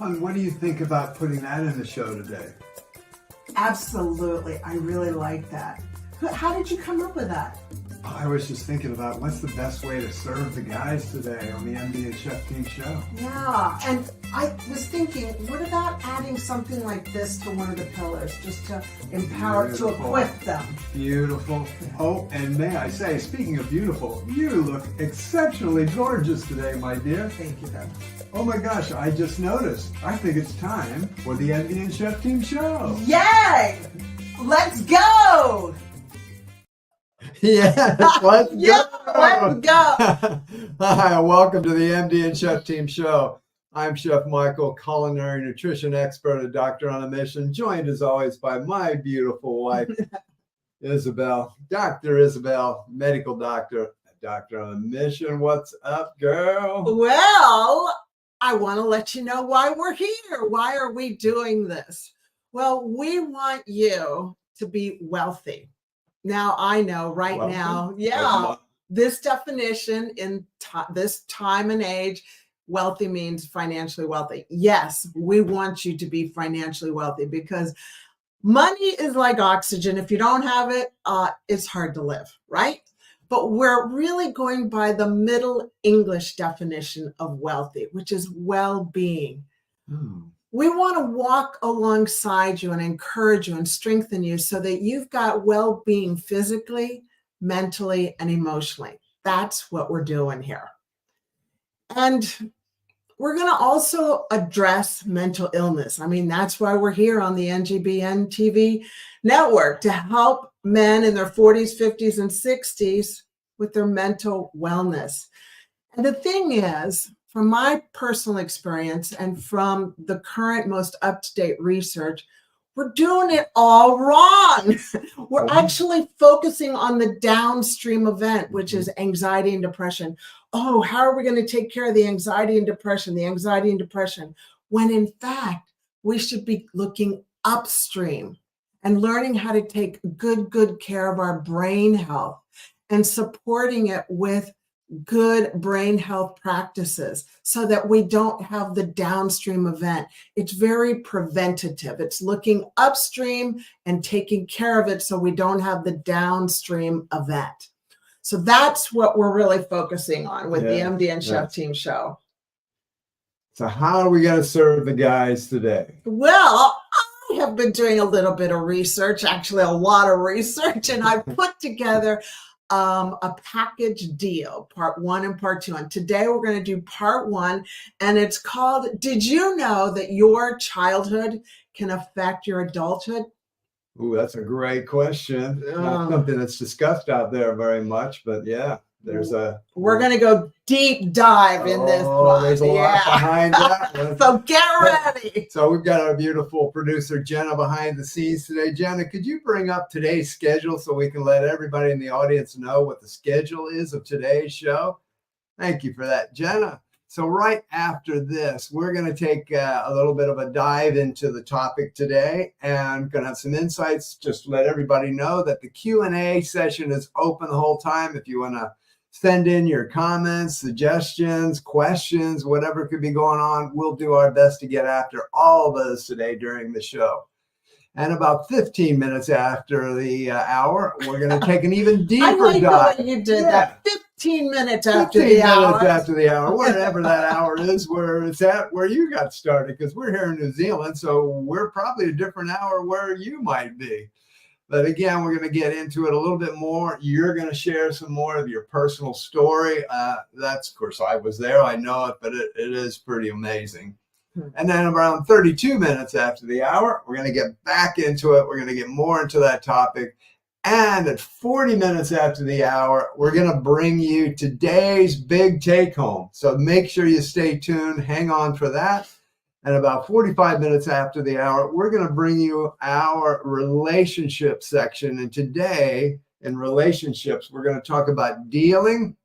And what do you think about putting that in the show today? Absolutely. I really like that. How did you come up with that? I was just thinking about what's the best way to serve the guys today on the MD Chef Team show. Yeah, and I was thinking, what about adding something like this to one of the pillars, just to empower, to equip them? Beautiful. Oh, and may I say, speaking of beautiful, you look exceptionally gorgeous today, my dear. Thank you, Ben. Oh my gosh, I just noticed. I think it's time for the MD Chef Team show. Yay! Let's go! Yes, let's Let's go. Hi, welcome to the MD and Chef Team show. I'm Chef Michael, culinary nutrition expert at Doctoronamission, joined as always by my beautiful wife, Isabel. Dr. Isabel, medical doctor at Doctoronamission. What's up, girl? Well, I want to let you know why we're here. Why are we doing this? Well, we want you to be wealthy. Now, I know now, this definition in this time and age, wealthy means financially wealthy. Yes, we want you to be financially wealthy because money is like oxygen. If you don't have it, it's hard to live, right? But we're really going by the Middle English definition of wealthy, which is well-being. We want to walk alongside you and encourage you and strengthen you so that you've got well-being physically, mentally, and emotionally. That's what we're doing here. And we're going to also address mental illness. I mean, that's why we're here on the NGBN TV network, to help men in their 40s, 50s, and 60s with their mental wellness. And the thing is, from my personal experience and from the current most up-to-date research, we're doing it all wrong. We're actually focusing on the downstream event, which is anxiety and depression. Oh, how are we going to take care of the anxiety and depression, when in fact, we should be looking upstream and learning how to take good care of our brain health and supporting it with good brain health practices so that we don't have the downstream event. It's very preventative. It's looking upstream and taking care of it so we don't have the downstream event. So that's what we're really focusing on with the MD and Chef Team show. So how are we going to serve the guys today? Well, I have been doing a little bit of research, actually a lot of research, and I put together a package deal, part 1 and part 2. And today we're going to do part 1, and it's called, Did You Know That Your Childhood Can Affect Your Adulthood? Ooh, that's a great question. Not something that's discussed out there very much, but we're going to go deep dive in this one. There's a lot behind that. So get ready. So we've got our beautiful producer, Jenna, behind the scenes today. Jenna, could you bring up today's schedule so we can let everybody in the audience know what the schedule is of today's show? Thank you for that, Jenna. So right after this, we're going to take a little bit of a dive into the topic today and going to have some insights. Just to let everybody know that the Q&A session is open the whole time. If you want to send in your comments, suggestions, questions, whatever could be going on, we'll do our best to get after all of those today during the show. And about 15 minutes after the hour, we're going to take an even deeper dive. I like the way you did that. 15 minutes after the hour. 15 minutes after the hour, whatever that hour is, where it's at, where you got started, because we're here in New Zealand, so we're probably a different hour where you might be. But again, we're going to get into it a little bit more. You're going to share some more of your personal story. That's, of course, I was there. I know it, but it is pretty amazing. And then around 32 minutes after the hour, we're going to get back into it. We're going to get more into that topic. And at 40 minutes after the hour, we're going to bring you today's big take home. So make sure you stay tuned. Hang on for that. And about 45 minutes after the hour, we're going to bring you our relationship section. And today in relationships, we're going to talk about dealing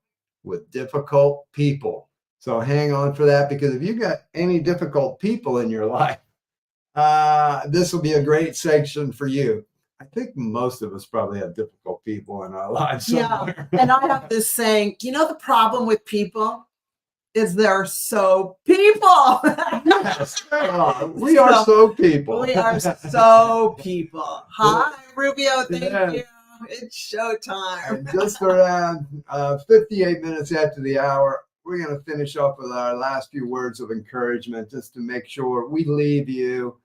with difficult people. So hang on for that, because if you've got any difficult people in your life, this will be a great section for you. I think most of us probably have difficult people in our lives somewhere. Yeah, and I have this saying, you know the problem with people? is they're so people. Yes, they are. We are so people. We are so people. Hi, Rubio. Thank Yeah. you. It's showtime. And just around 58 minutes after the hour, we're going to finish off with our last few words of encouragement, just to make sure we leave you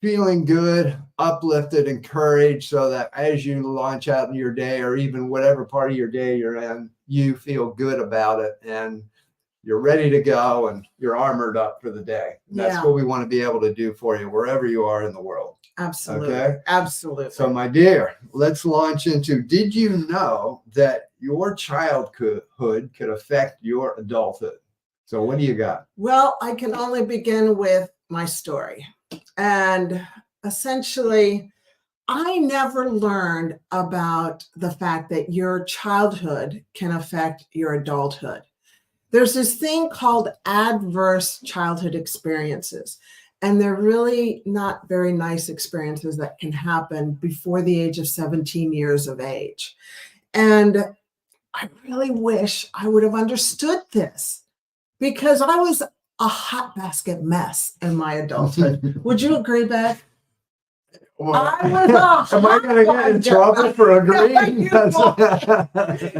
feeling good, uplifted, encouraged, so that as you launch out in your day, or even whatever part of your day you're in, you feel good about it and you're ready to go and you're armored up for the day. And that's what we want to be able to do for you wherever you are in the world. Absolutely. Okay? Absolutely. So, my dear, let's launch into, did you know that your childhood could affect your adulthood? So what do you got? Well, I can only begin with my story. And essentially, I never learned about the fact that your childhood can affect your adulthood. There's this thing called adverse childhood experiences, and they're really not very nice experiences that can happen before the age of 17 years of age. And I really wish I would have understood this, because I was a hot basket mess in my adulthood. Would you agree, Beth? Well, I was am I going to get in trouble for agreeing?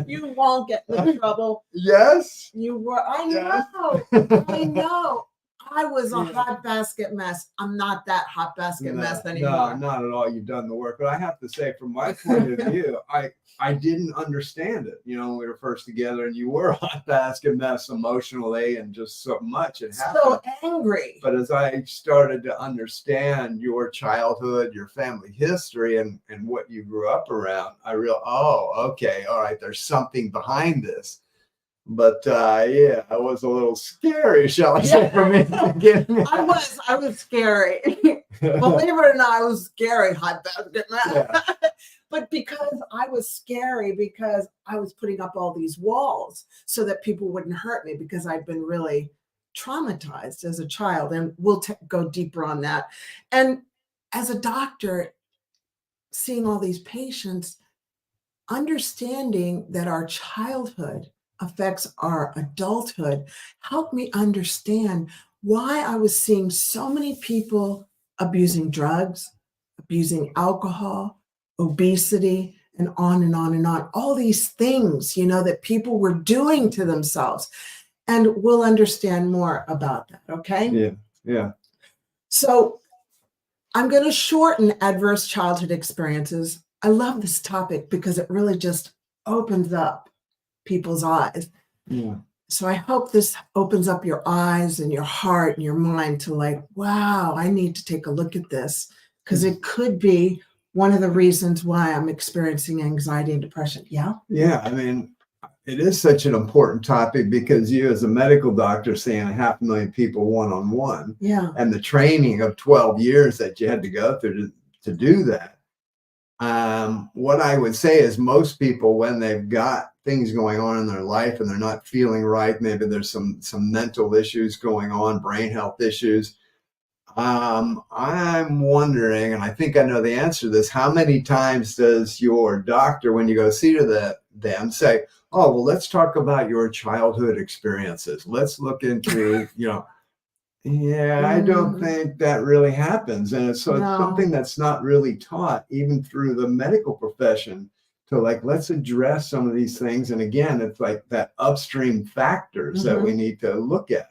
You won't get in trouble. Yes. You were. I Yes. know. I know. I was a hot basket mess. I'm not that hot basket mess anymore. No, not at all. You've done the work. But I have to say, from my point of view, I didn't understand it. You know, when we were first together, and you were a hot basket mess emotionally, and just so much had happened. So angry. But as I started to understand your childhood, your family history, and what you grew up around, I realized, oh, okay, all right, there's something behind this. But yeah, I was a little scary, shall I say, for me to begin. I was scary. Believe it or not, I was scary, hot basket mess. Yeah. But because I was scary, because I was putting up all these walls so that people wouldn't hurt me, because I'd been really traumatized as a child. And we'll go deeper on that. And as a doctor, seeing all these patients, understanding that our childhood affects our adulthood helped me understand why I was seeing so many people abusing drugs, abusing alcohol, obesity, and on and on and on. All these things, that people were doing to themselves. And we'll understand more about that, okay? Yeah, yeah. So I'm going to shorten adverse childhood experiences. I love this topic because it really just opens up people's eyes. Yeah. So I hope this opens up your eyes and your heart and your mind to wow, I need to take a look at this, because it could be one of the reasons why I'm experiencing anxiety and depression. Yeah. Yeah. I mean, it is such an important topic, because you, as a medical doctor, seeing 500,000 people one-on-one, and the training of 12 years that you had to go through to do that. What I would say is, most people, when they've got things going on in their life and they're not feeling right, maybe there's some mental issues going on, brain health issues. I'm wondering, and I think I know the answer to this, how many times does your doctor, when you go see to them, say, oh, well, let's talk about your childhood experiences. Let's look into, yeah, I don't think that really happens. And it's something that's not really taught, even through the medical profession, to let's address some of these things. And again, it's like that upstream factors that we need to look at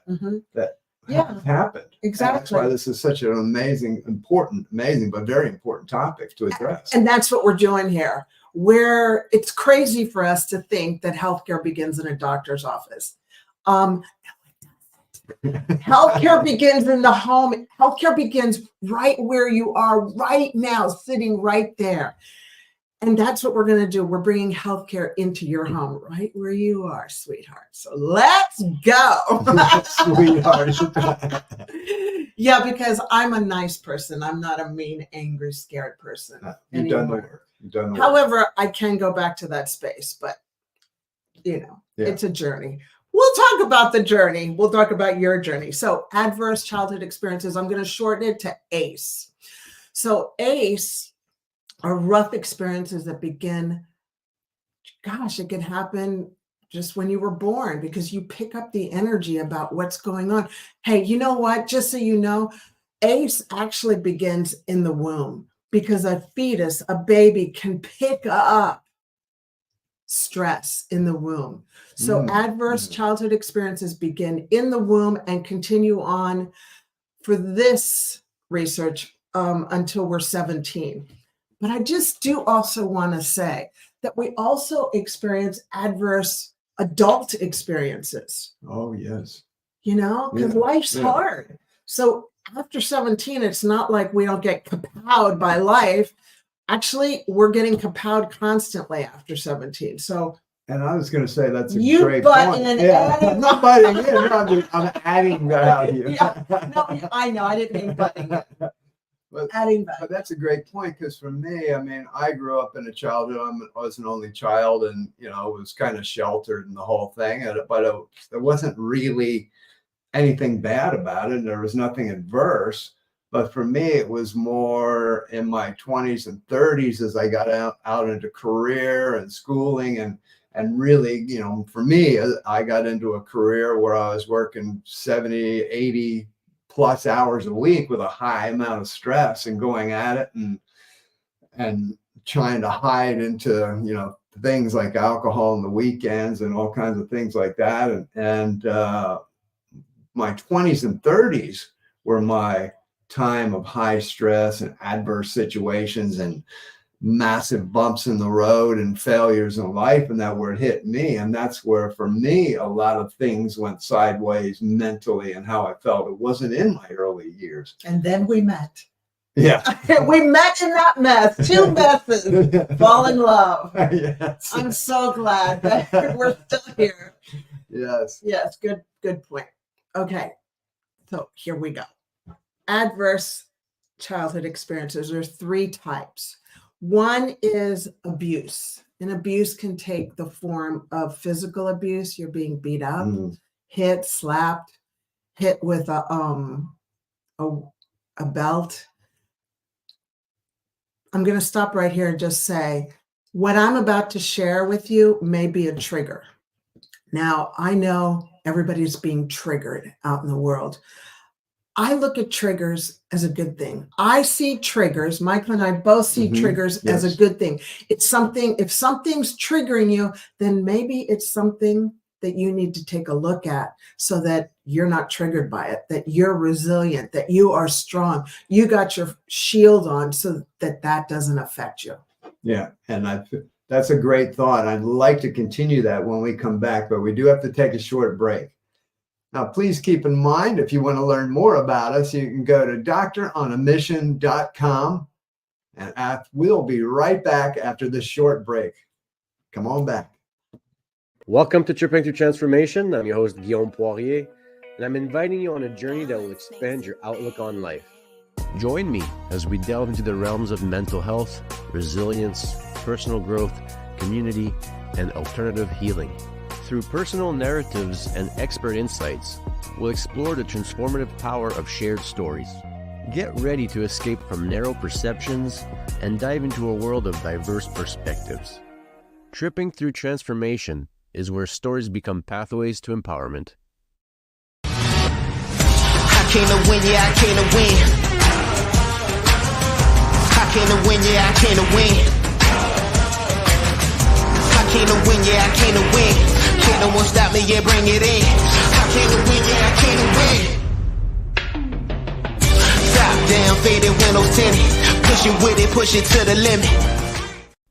that have happened. Exactly. And that's why this is such an amazing, but very important topic to address. And that's what we're doing here, where it's crazy for us to think that healthcare begins in a doctor's office. Healthcare begins in the home. Healthcare begins right where you are right now, sitting right there. And that's what we're going to do. We're bringing healthcare into your home, right where you are, sweetheart. So let's go. Sweetheart. Yeah, because I'm a nice person. I'm not a mean, angry, scared person. You've done the work. However, I can go back to that space, but it's a journey. We'll talk about the journey. We'll talk about your journey. So adverse childhood experiences, I'm going to shorten it to ACE. So ACE are rough experiences that begin, it can happen just when you were born, because you pick up the energy about what's going on. Hey, you know what? Just so you know, ACE actually begins in the womb, because a fetus, a baby, can pick up stress in the womb. So adverse childhood experiences begin in the womb and continue on for this research until we're 17. But I just do also want to say that we also experience adverse adult experiences. Oh, yes. You know, because life's hard. So after 17, it's not like we don't get kapowed by life. Actually, we're getting kapowed constantly after 17. So, and I was going to say that's a you great butting point. and I'm not butting in. No, I'm adding value. No, I know. I didn't mean butting in. Adding value. But that's a great point, because for me, I mean, I grew up in a childhood. I was an only child, and was kind of sheltered in the whole thing. But there wasn't really anything bad about it. And there was nothing adverse. But for me, it was more in my 20s and 30s as I got out into career and schooling, and really, for me, I got into a career where I was working 70, 80 plus hours a week with a high amount of stress and going at it and trying to hide into, things like alcohol on the weekends and all kinds of things like that. And my 20s and 30s were my time of high stress and adverse situations and massive bumps in the road and failures in life, and that where it hit me. And that's where, for me, a lot of things went sideways mentally and how I felt. It wasn't in my early years. And then we met. Yeah. We met in that mess. Two messes. Fall in love. Yes. I'm so glad that we're still here. Yes. Yes. Good point. Okay. So here we go. Adverse childhood experiences. There are 3 types. One is abuse. And abuse can take the form of physical abuse. You're being beat up, hit, slapped, hit with a belt. I'm going to stop right here and just say, what I'm about to share with you may be a trigger. Now, I know everybody's being triggered out in the world. I look at triggers as a good thing. I see triggers, Michael and I both see triggers as a good thing. It's something, if something's triggering you, then maybe it's something that you need to take a look at so that you're not triggered by it, that you're resilient, that you are strong. You got your shield on so that doesn't affect you. Yeah. And that's a great thought. I'd like to continue that when we come back, but we do have to take a short break. Now, please keep in mind, if you want to learn more about us, you can go to Doctoronamission.com, and we'll be right back after this short break. Come on back. Welcome to Tripping Through Transformation. I'm your host, Guillaume Poirier, and I'm inviting you on a journey that will expand your outlook on life. Join me as we delve into the realms of mental health, resilience, personal growth, community, and alternative healing. Through personal narratives and expert insights, we'll explore the transformative power of shared stories. Get ready to escape from narrow perceptions and dive into a world of diverse perspectives. Tripping Through Transformation is where stories become pathways to empowerment. I came to win, yeah, I came to win. I came to win, yeah, I came to win. I came to win, yeah, I came to win. Can't no one stop me, yeah, bring it in. I came to win, yeah, I came to win. Top down, faded windows tinted. Pushing with it, push it to the limit.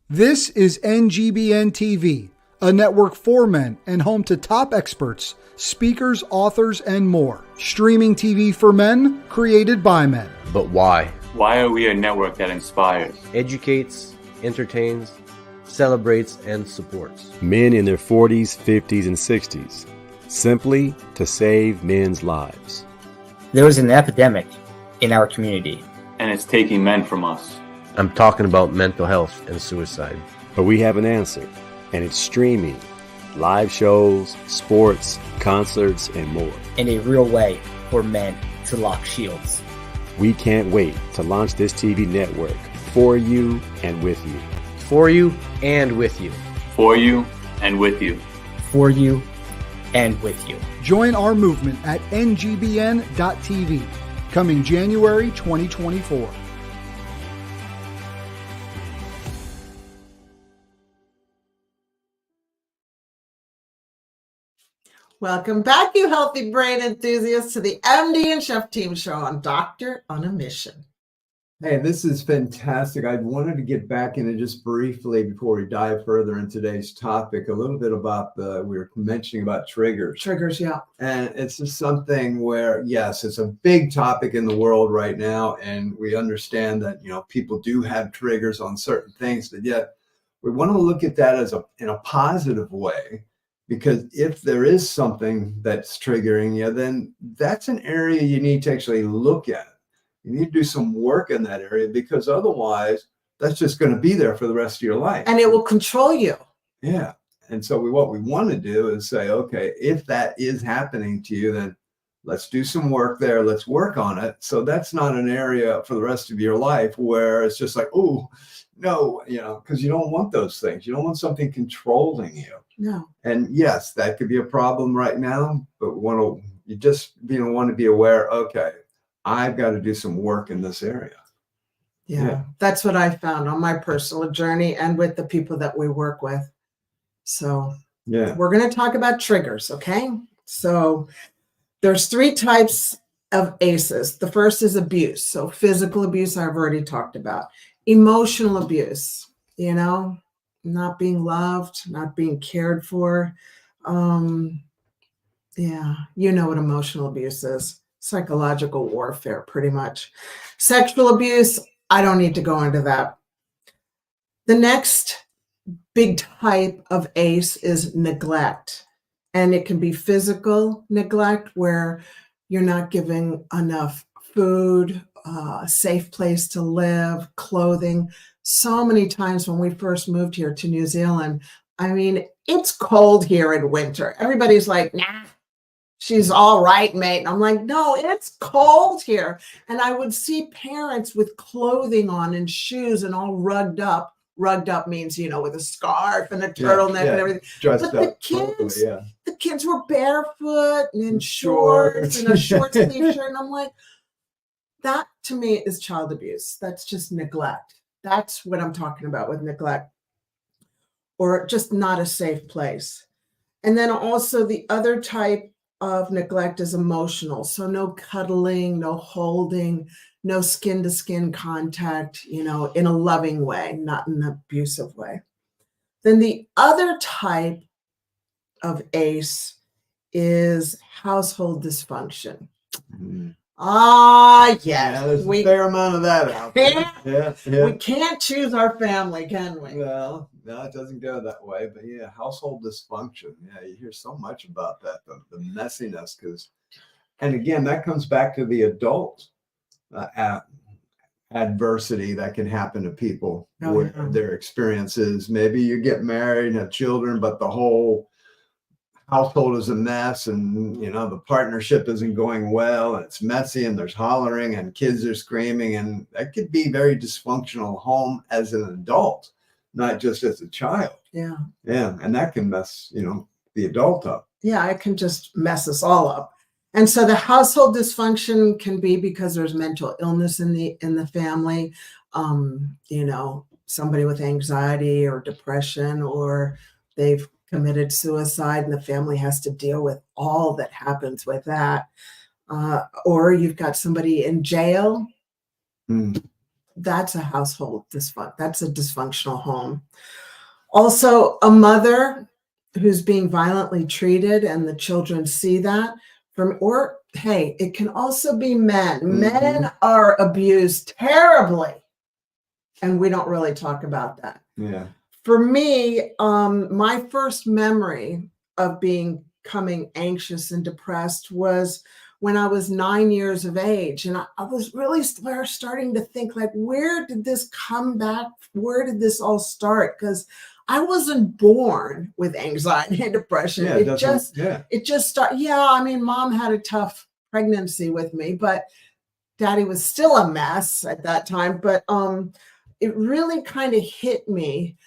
This is NGBN TV, a network for men and home to top experts, speakers, authors, and more. Streaming TV for men, created by men. But why? Why are we a network that inspires, Educates, entertains, celebrates, and supports men in their 40s, 50s, and 60s, simply to save men's lives. There is an epidemic in our community, and it's taking men from us. I'm talking about mental health and suicide. But we have an answer, and it's streaming, live shows, sports, concerts, and more. in a real way for men to lock shields. We can't wait to launch this TV network for you and with you. For you and with you. For you and with you. for you and with you. Join our movement at ngbn.tv, coming January 2024. Welcome back, you healthy brain enthusiasts, to the MD and Chef Team Show on Doctor on a Mission. Hey, this is fantastic. I wanted to get back into just briefly before we dive further in today's topic, a little bit about we were mentioning about triggers. Triggers, yeah. And it's just something where, yes, it's a big topic in the world right now. And we understand that, people do have triggers on certain things, but yet we want to look at that in a positive way. Because if there is something that's triggering you, then that's an area you need to actually look at. You need to do some work in that area, because otherwise that's just going to be there for the rest of your life. And it will control you. Yeah. And so what we want to do is say, okay, if that is happening to you, then let's do some work there. Let's work on it. So that's not an area for the rest of your life where it's just like, oh, no, because you don't want those things. You don't want something controlling you. No. And yes, that could be a problem right now, but you just want to be aware, okay, I've got to do some work in this area. Yeah, that's what I found on my personal journey and with the people that we work with. So we're going to talk about triggers, okay? So there's 3 types of ACEs. The first is abuse. So physical abuse, I've already talked about. Emotional abuse, not being loved, not being cared for. You know what emotional abuse is. Psychological warfare, pretty much. Sexual abuse, I don't need to go into that. The next big type of ACE is neglect. And it can be physical neglect, where you're not giving enough food, a safe place to live, clothing. So many times when we first moved here to New Zealand, it's cold here in winter. Everybody's like, nah, she's all right, mate. And I'm like, no, it's cold here. And I would see parents with clothing on and shoes and all rugged up. Rugged up means, with a scarf and a turtleneck and everything. Dressed but up, the kids were barefoot and in shorts and a short sleeve shirt. And I'm like, that to me is child abuse. That's just neglect. That's what I'm talking about with neglect, or just not a safe place. And then also the other type of neglect is emotional. So no cuddling, no holding, no skin to skin contact, in a loving way, not in an abusive way. Then the other type of ACE is household dysfunction. Mm. Yes. There's a fair amount of that out there. We can't choose our family, can we? Well, no, it doesn't go that way. But household dysfunction. You hear so much about that, the messiness. And again, that comes back to the adult adversity that can happen to people, where their experiences. Maybe you get married and have children, but the whole household is a mess, and the partnership isn't going well, and it's messy, and there's hollering, and kids are screaming, and that could be very dysfunctional home as an adult, not just as a child. And that can mess the adult up. It can just mess us all up. And so the household dysfunction can be because there's mental illness in the family, somebody with anxiety or depression, or they've committed suicide and the family has to deal with all that happens with that. Or you've got somebody in jail. That's a household dysfunction. That's a dysfunctional home. Also, a mother who's being violently treated and the children see that it can also be men. Men are abused terribly, and we don't really talk about that. For me, my first memory of becoming anxious and depressed was when I was 9 years of age. And I was really starting to think, like, where did this come back? Where did this all start? Because I wasn't born with anxiety and depression. It just started. Mom had a tough pregnancy with me, but Daddy was still a mess at that time. But it really kind of hit me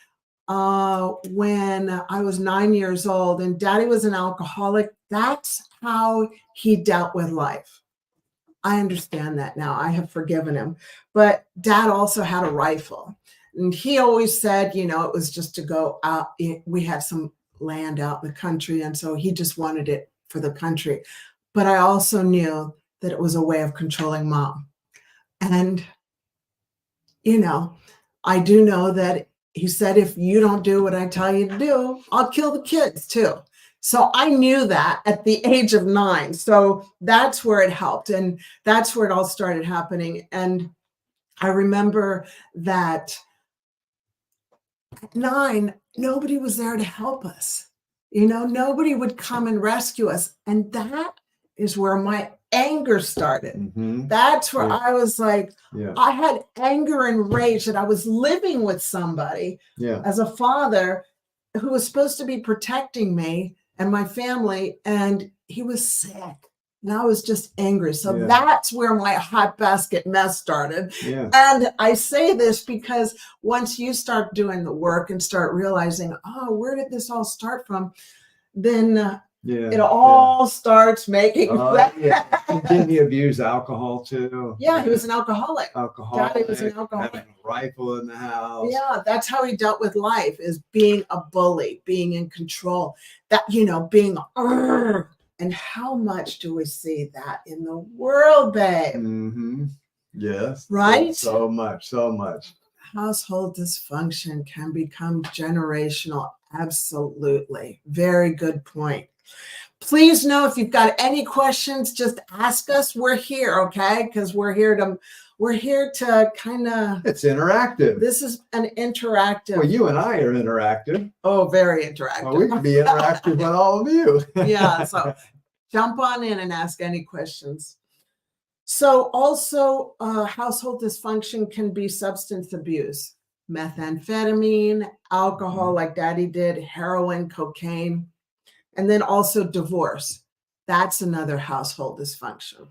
when I was 9 years old, and Daddy was an alcoholic. That's how he dealt with life. I understand that now. I have forgiven him. But Dad also had a rifle. And he always said, you know, it was just to go out. We had some land out in the country, and so he just wanted it for the country. But I also knew that it was a way of controlling Mom. And, you know, I do know that he said, if you don't do what I tell you to do, I'll kill the kids too. So I knew that at the age of 9. So that's where it helped. And that's where it all started happening. And I remember that at 9, nobody was there to help us. You know, nobody would come and rescue us. And that is where my anger started. Mm-hmm. That's where Yeah. I was like, Yeah. I had anger and rage that I was living with somebody Yeah. as a father who was supposed to be protecting me and my family, and he was sick. And I was just angry. So Yeah. that's where my hot basket mess started. Yeah. And I say this because once you start doing the work and start realizing, oh, where did this all start from? Then Yeah. it all starts making sense. Yeah. Didn't he abuse alcohol too? Yeah, he was an alcoholic. Alcoholic. Daddy was an alcoholic. Having a rifle in the house. Yeah, that's how he dealt with life, is being a bully, being in control. That, you know, being, and how much do we see that in the world, babe? Mm-hmm. Yes. Right? So much, so much. Household dysfunction can become generational. Absolutely. Very good point. Please know if you've got any questions, just ask us. We're here, okay? Because we're here to kind of. It's interactive. This is an interactive. Well, you and I are interactive. Oh, very interactive. Well, we can be interactive with all of you. Yeah, so jump on in and ask any questions. So also household dysfunction can be substance abuse, methamphetamine, alcohol like Daddy did, heroin, cocaine, and then also divorce. That's another household dysfunction.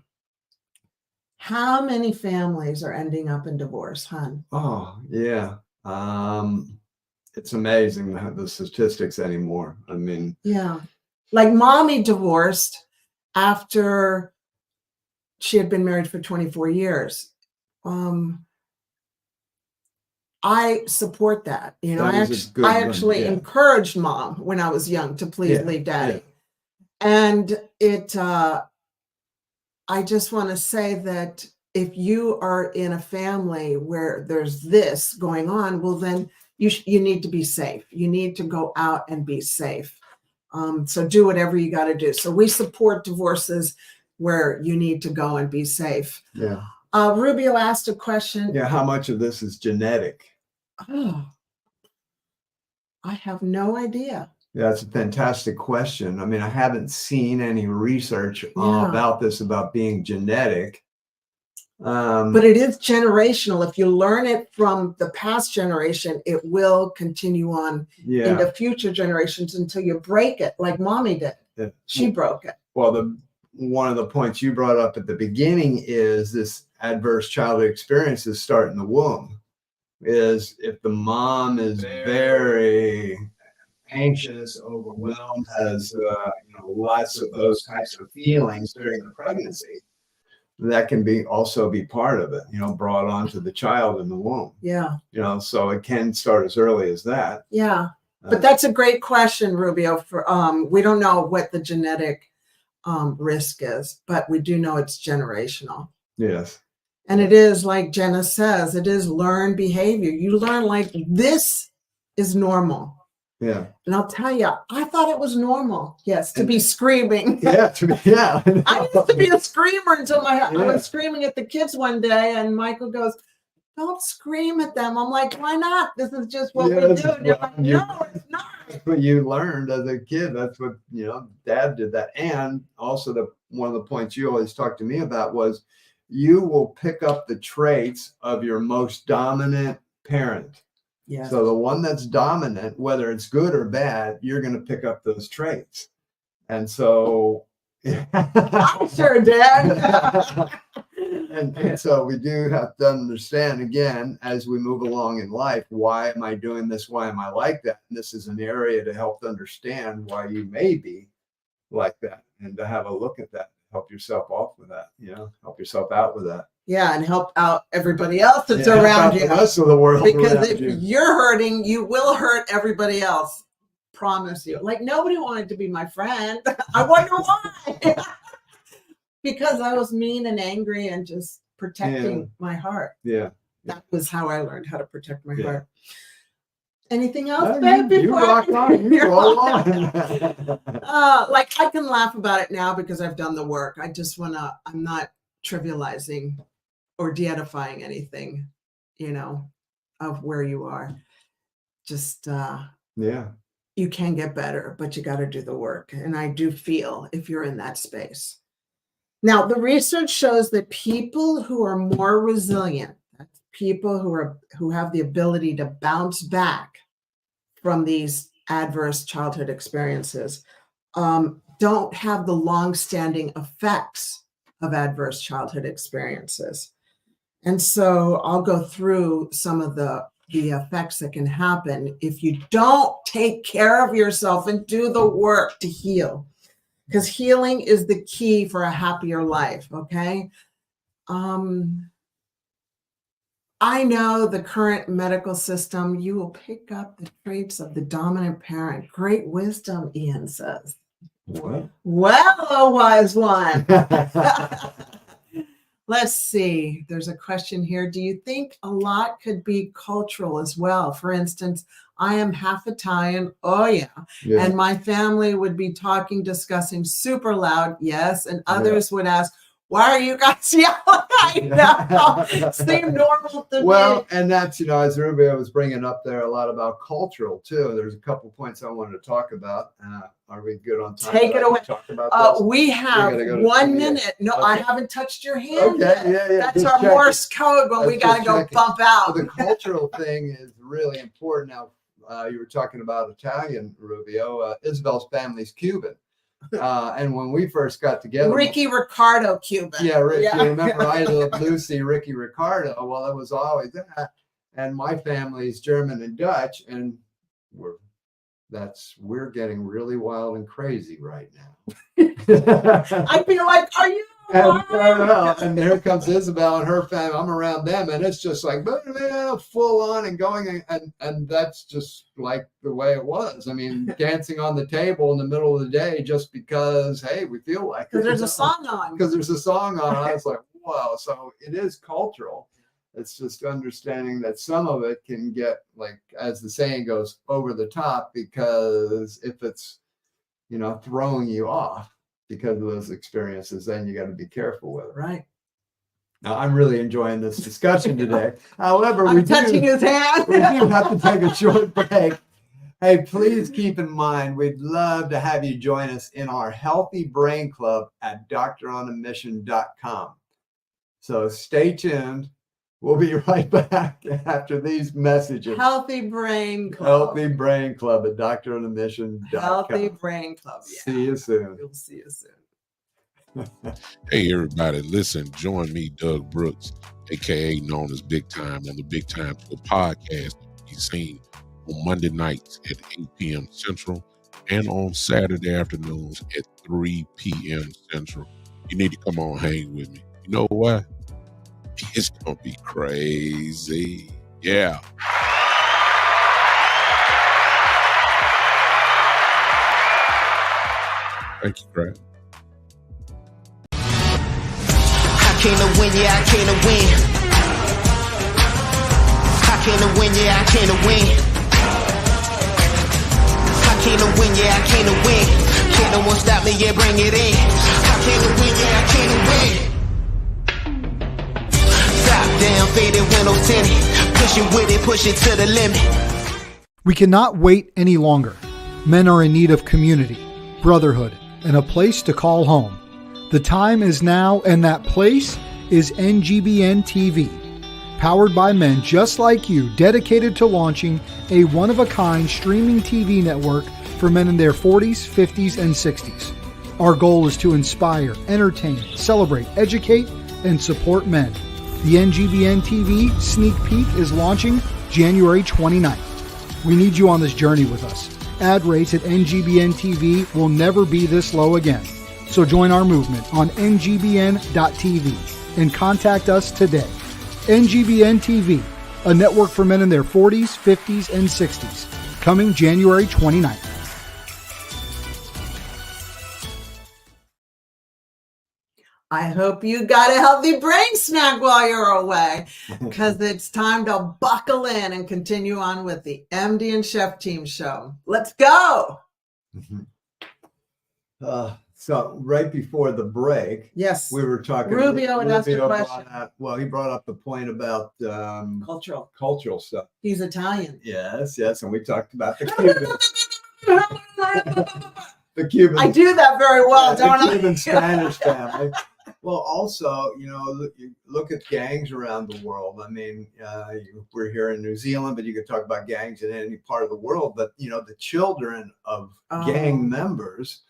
How many families are ending up in divorce, hon? Oh, yeah. It's amazing the statistics anymore. I mean, yeah. Like Mommy divorced after she had been married for 24 years. I support that. You know, I actually encouraged Mom when I was young to please leave Daddy. Yeah. And I just want to say that if you are in a family where there's this going on, well, then you need to be safe. You need to go out and be safe. So do whatever you got to do. So we support divorces where you need to go and be safe. Yeah. Rubio asked a question. Yeah. How much of this is genetic? Oh, I have no idea. Yeah, that's a fantastic question. I mean, I haven't seen any research about this, about being genetic. But it is generational. If you learn it from the past generation, it will continue on into future generations until you break it, like Mommy did. Yeah. She broke it. Well, one of the points you brought up at the beginning is this adverse childhood experiences start in the womb. Is if the mom is very anxious, overwhelmed, has lots of those types of feelings during the pregnancy, that can also be part of it, brought onto the child in the womb. Yeah. So it can start as early as that. Yeah. But that's a great question, Rubio. For we don't know what the genetic risk is, but we do know it's generational. Yes. And it is, like Jenna says, it is learned behavior. You learn like this is normal. Yeah. And I'll tell you, I thought it was normal. Yes, to be screaming. Yeah, I used to be a screamer until I was screaming at the kids one day, and Michael goes, "Don't scream at them." I'm like, "Why not? This is just what we do." And they're like, "No, it's not." That's what you learned as a kid. That's what Dad did that. And also one of the points you always talked to me about was you will pick up the traits of your most dominant parent. Yeah. So the one that's dominant, whether it's good or bad, you're going to pick up those traits. And so I sure did. And so we do have to understand, again, as we move along in life, why am I doing this? Why am I like that? And this is an area to help understand why you may be like that, and to have a look at that, help yourself off with that, help yourself out with that. Yeah, and help out everybody else that's Help around out you. the rest of the world Because around if you. you're hurting, you will hurt everybody else. Promise you. Like, nobody wanted to be my friend. I wonder why. Because I was mean and angry and just protecting my heart. Yeah. That was how I learned how to protect my Yeah. heart. Anything else, No, babe? you rock on. You roll on. Like, I can laugh about it now because I've done the work. I just I'm not trivializing or de-edifying anything, of where you are. Just, Yeah. you can get better, but you got to do the work. And I do feel if you're in that space. Now, the research shows that people who are more resilient, that's people who have the ability to bounce back from these adverse childhood experiences, don't have the long-standing effects of adverse childhood experiences. And so I'll go through some of the effects that can happen if you don't take care of yourself and do the work to heal. Because healing is the key for a happier life, okay? I know the current medical system, you will pick up the traits of the dominant parent. Great wisdom, Ian says. What? Well, oh, wise one. Let's see. There's a question here. Do you think a lot could be cultural as well? For instance, I am half Italian. Oh, yeah. And my family would be discussing super loud. Yes. And others would ask, why are you guys yelling? I know. It seemed normal to me. Well, and that's, as Rubio was bringing up there, a lot about cultural too. There's a couple points I wanted to talk about. Are we good on time? Take it away. Talk about this? We have go to 1 TV. minute. No, Okay. I haven't touched your hand yet. Yeah. That's Just our checking. Morse code when we got to go bump out. The cultural thing is really important. Now, you were talking about Italian, Rubio. Isabel's family's Cuban. And when we first got together, Ricky Ricardo, Cuban. Yeah, Rick. You remember I Love Lucy, Ricky Ricardo. Well, it was always that. And my family's German and Dutch, and we're getting really wild and crazy right now. I feel like, are you? And here comes Isabel and her family. I'm around them, and it's just like full on and going, and that's just like the way it was. I mean, dancing on the table in the middle of the day just because, hey, we feel like it. Because there's a song on. Because there's a song on. I was like, wow. So it is cultural. It's just understanding that some of it can get, like, as the saying goes, over the top, because if it's, throwing you off because of those experiences, then you got to be careful with it. Right. Now, I'm really enjoying this discussion today. However, I'm touching his hand. we do have to take a short break. Hey, please keep in mind, we'd love to have you join us in our Healthy Brain Club at Doctoronamission.com. So stay tuned. We'll be right back after these messages. Healthy Brain Club. Healthy Brain Club at Doctoronamission.com. Healthy Brain Club. Yeah. See you soon. We'll see you soon. Hey, everybody, listen, join me, Doug Brooks, a.k.a. known as Big Time, on the Big Time Tour podcast. He's seen on Monday nights at 8 p.m. Central and on Saturday afternoons at 3 p.m. Central. You need to come on, hang with me. You know why? It's going to be crazy. Yeah. Thank you, Brad. I can't win, yeah, I can't win. I can't win, yeah, I can't win. I can't win, yeah, I can't win. Can't no one stop me, yeah, bring it in. I can't win, yeah, I can't win. Top down, faded windows tinted. Pushing with it, push it to the limit. We cannot wait any longer. Men are in need of community, brotherhood, and a place to call home. The time is now, and that place is NGBN TV, powered by men just like you, dedicated to launching a one-of-a-kind streaming TV network for men in their 40s, 50s, and 60s. Our goal is to inspire, entertain, celebrate, educate, and support men. The NGBN TV sneak peek is launching January 29th. We need you on this journey with us. Ad rates at NGBN TV will never be this low again. So join our movement on NGBN.TV and contact us today. NGBN TV, a network for men in their 40s, 50s, and 60s. Coming January 29th. I hope you got a healthy brain snack while you're away, because it's time to buckle in and continue on with the MD and Chef Team show. Let's go. So right before the break, Yes, we were talking. Rubio had asked a Rubio question. He brought up the point about cultural stuff. He's Italian. Yes, and we talked about the Cuban. The Cuban. I do that very well, don't the I? Cuban Spanish family. Well, also, look at gangs around the world. I mean, we're here in New Zealand, but you could talk about gangs in any part of the world. But, the children of gang members,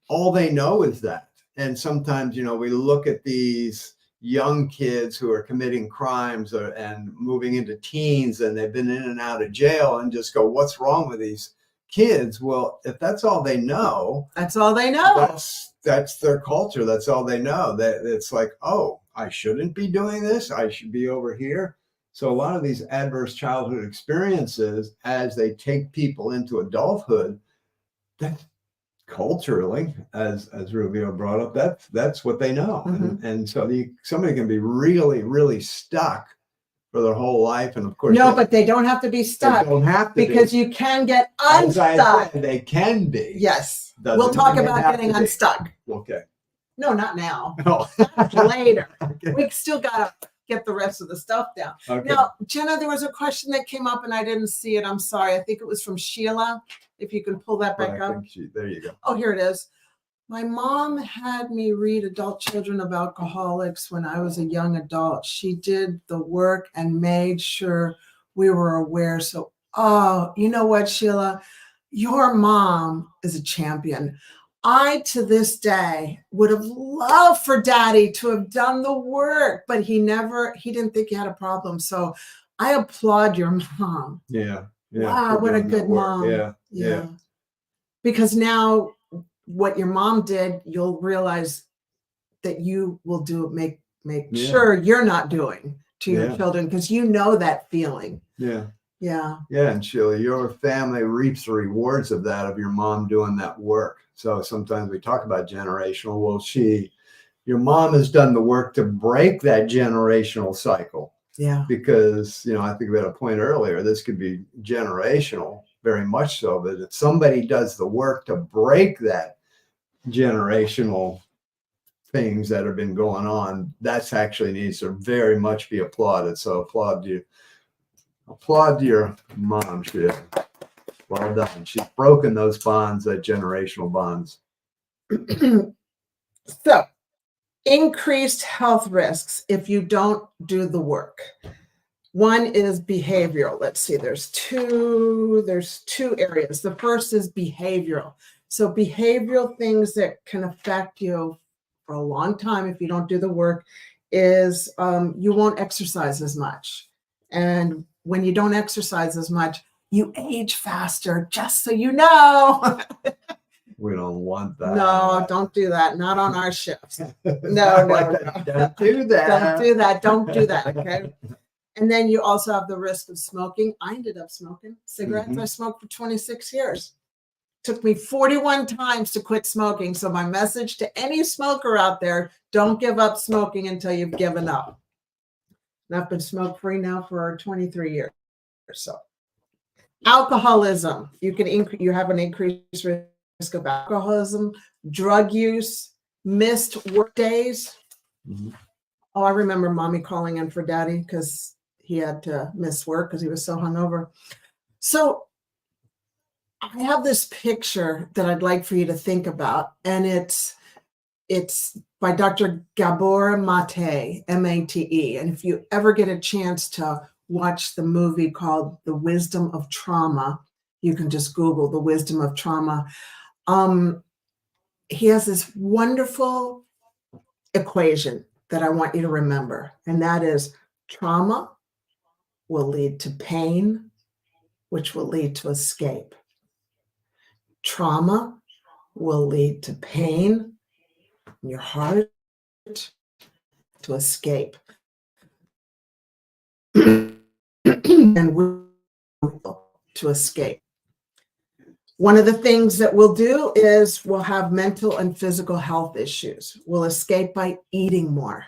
all they know is that. And sometimes, we look at these young kids who are committing crimes and moving into teens, and they've been in and out of jail, and just go, what's wrong with these kids? Well, if that's all they know, that's all they know. That's their culture. That's all they know. That it's like, oh, I shouldn't be doing this. I should be over here. So a lot of these adverse childhood experiences, as they take people into adulthood, that culturally, as Rubio brought up, that's what they know. Mm-hmm. And so somebody can be really, really stuck for their whole life. And of course, but they don't have to be stuck. They don't have to because you can get unstuck. They can be. Yes. We'll talk about getting unstuck. Okay. No, not now. No. Later. Okay. We still got to get the rest of the stuff down. Okay. Now, Jenna, there was a question that came up and I didn't see it. I'm sorry. I think it was from Sheila. If you can pull that back up. There you go. Oh, here it is. My mom had me read Adult Children of Alcoholics when I was a young adult. She did the work and made sure we were aware. So, you know what, Sheila? Your mom is a champion. I, to this day, would have loved for Daddy to have done the work, but he didn't think he had a problem. So I applaud your mom. Yeah. Wow, what a good mom. Yeah. Because now what your mom did, you'll realize that you will make sure you're not doing to your children, because you know that feeling. Yeah. Yeah. Yeah. And Sheila, your family reaps the rewards of that, of your mom doing that work. So sometimes we talk about generational. Well, your mom has done the work to break that generational cycle. Yeah. Because, I think we had a point earlier, this could be generational, very much so. But if somebody does the work to break that generational things that have been going on, that's actually needs to very much be applauded. So applaud your mom. Well done. She's broken those bonds, that generational bonds. So, increased health risks if you don't do the work. One is behavioral. Let's see, there's two areas. The first is behavioral. So behavioral things that can affect you for a long time if you don't do the work is you won't exercise as much. And when you don't exercise as much, you age faster, just so you know. We don't want that. No, don't do that. Not on our shifts. No. Don't do that. Don't do that. Okay. And then you also have the risk of smoking. I ended up smoking cigarettes. Mm-hmm. I smoked for 26 years. Took me 41 times to quit smoking. So my message to any smoker out there, don't give up smoking until you've given up. And I've been smoke-free now for 23 years or so. Alcoholism. You have an increased risk of alcoholism, drug use, missed work days. Mm-hmm. Oh, I remember Mommy calling in for Daddy because he had to miss work because he was so hungover. So I have this picture that I'd like for you to think about, and it's by Dr. Gabor Mate, M-A-T-E. And if you ever get a chance to watch the movie called The Wisdom of Trauma, you can just Google The Wisdom of Trauma. He has this wonderful equation that I want you to remember, and that is trauma will lead to pain, which will lead to escape. Trauma will lead to pain in your heart, to escape. And will to escape. One of the things that we'll do is we'll have mental and physical health issues. We'll escape by eating more.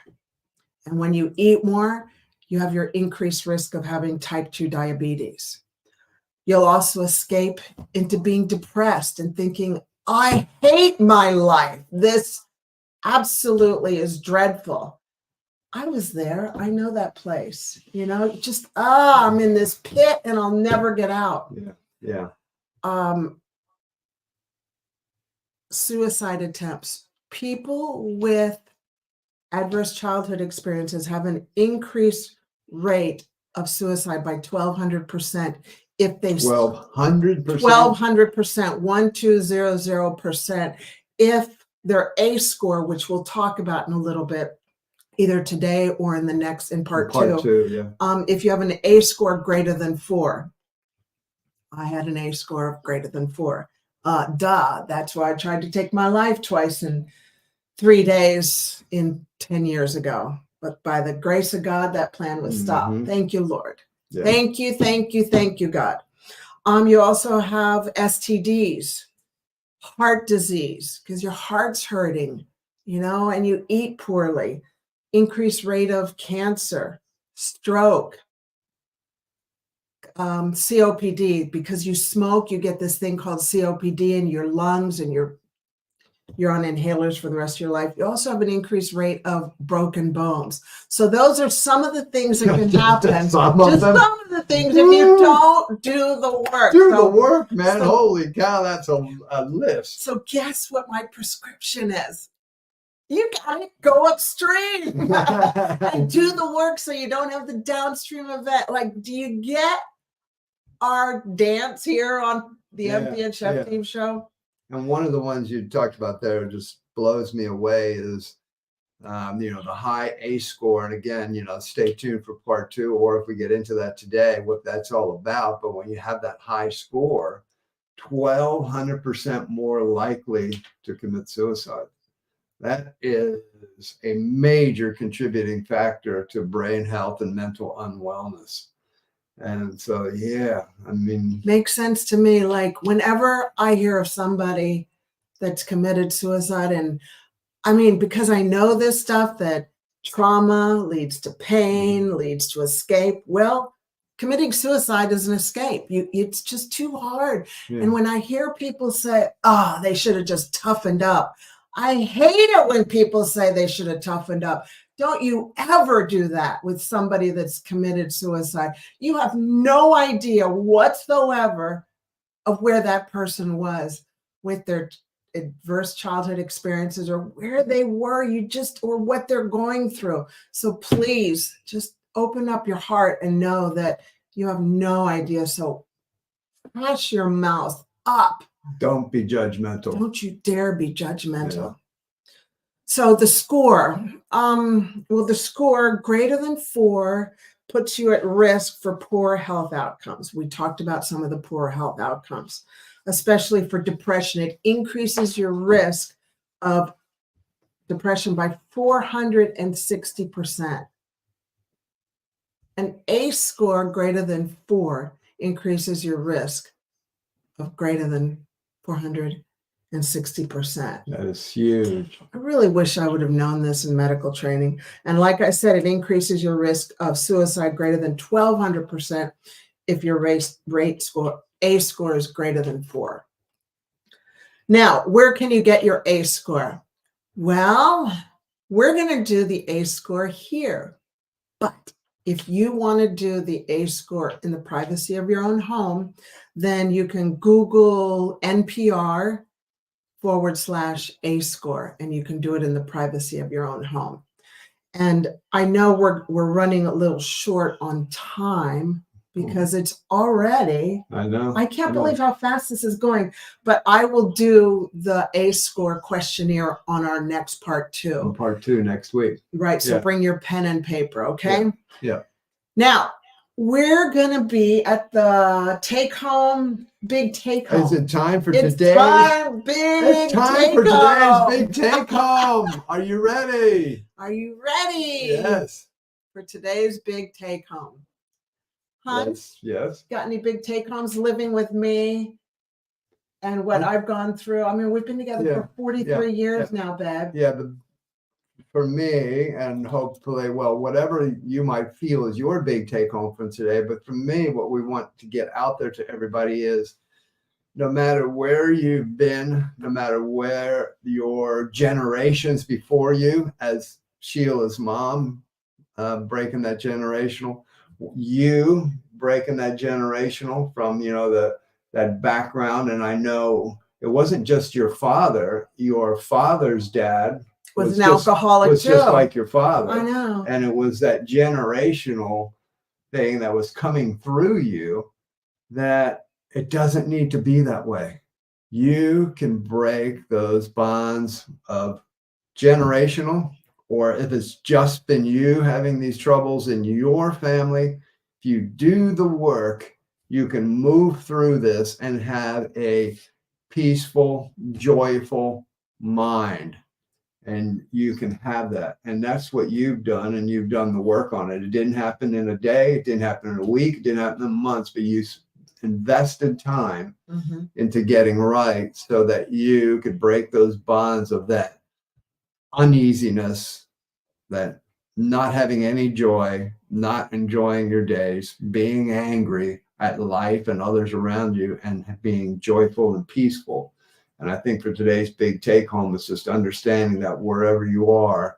And when you eat more, you have your increased risk of having type 2 diabetes. You'll also escape into being depressed and thinking, I hate my life. This absolutely is dreadful. I was there. I know that place. You know, just, I'm in this pit and I'll never get out. Yeah. Suicide attempts. People with adverse childhood experiences have an increased rate of suicide by 1,200% if they 1,200%. 1,200%, 1,200%. If their A score, which we'll talk about in a little bit, either today or in the next in part two. Yeah. If you have an A score greater than 4, I had an A score of greater than 4. That's why I tried to take my life twice in 3 days 10 years ago. But by the grace of God, that plan was stopped. Thank you, Lord. Yeah. Thank you, God. You also have STDs, heart disease, because your heart's hurting, you know, and you eat poorly. Increased rate of cancer, stroke, COPD. Because you smoke, you get this thing called COPD in your lungs, and you're on inhalers for the rest of your life. You also have an increased rate of broken bones. So those are some of the things that can happen. Some of the things if you don't do the work. The work, man. Holy cow, that's a list. So guess what my prescription is? You gotta go upstream and do the work so you don't have the downstream event. Like, do you get our dance here on the MP and Chef Team show? And one of the ones you talked about there just blows me away is, the high A score. And again, stay tuned for part 2, or if we get into that today, what that's all about. But when you have that high score, 1,200% more likely to commit suicide. That is a major contributing factor to brain health and mental unwellness. And so, makes sense to me. Like, whenever I hear of somebody that's committed suicide, and because I know this stuff, that trauma leads to pain, leads to escape. Well, committing suicide is an escape. It's just too hard. Yeah. And when I hear people say, they should have just toughened up. I hate it when people say they should have toughened up. Don't you ever do that with somebody that's committed suicide. You have no idea whatsoever of where that person was with their adverse childhood experiences, or where they were, or what they're going through. So please just open up your heart and know that you have no idea. So hush your mouth up. Don't be judgmental. Don't you dare be judgmental. Yeah. So the score, the score greater than 4 puts you at risk for poor health outcomes. We talked about some of the poor health outcomes, especially for depression. It increases your risk of depression by 460%. An A score greater than 4 increases your risk of greater than 460%. That is huge. I really wish I would have known this in medical training. And like I said, it increases your risk of suicide greater than 1,200% if your rate score, A score, is greater than 4. Now, where can you get your A score? Well, we're going to do the A score here. But if you want to do the A score in the privacy of your own home, then you can Google NPR/A score, and you can do it in the privacy of your own home. And I know we're running a little short on time, because it's already, I know. I can't believe how fast this is going, but I will do the ACE score questionnaire on our next part 2. Part 2 next week. Right. So Yeah. bring your pen and paper. Okay. Yeah. Now we're going to be at the big take home. Is it time for It's today's? time, It's time for today's big take home. Are you ready? Are you ready? Yes. For today's big take home. Hun, Yes. got any big take homes living with me and what I've gone through? I mean, we've been together for 43 years now, babe. Yeah. For me, and hopefully, well, whatever you might feel is your big take home from today, but for me, what we want to get out there to everybody is no matter where you've been, no matter where your generations before you, as Sheila's mom, breaking that generational, you breaking that generational from, that background. And I know it wasn't just your father's dad was an alcoholic was too. Just like your father. I know. And it was that generational thing that was coming through you, that it doesn't need to be that way. You can break those bonds of generational, or if it's just been you having these troubles in your family, if you do the work, you can move through this and have a peaceful, joyful mind. And you can have that. And that's what you've done. And you've done the work on it. It didn't happen in a day. It didn't happen in a week. It didn't happen in months. But you invested time into getting right so that you could break those bonds of that uneasiness, that not having any joy, not enjoying your days, being angry at life and others around you, and being joyful and peaceful. And I think for today's big take home is just understanding that wherever you are,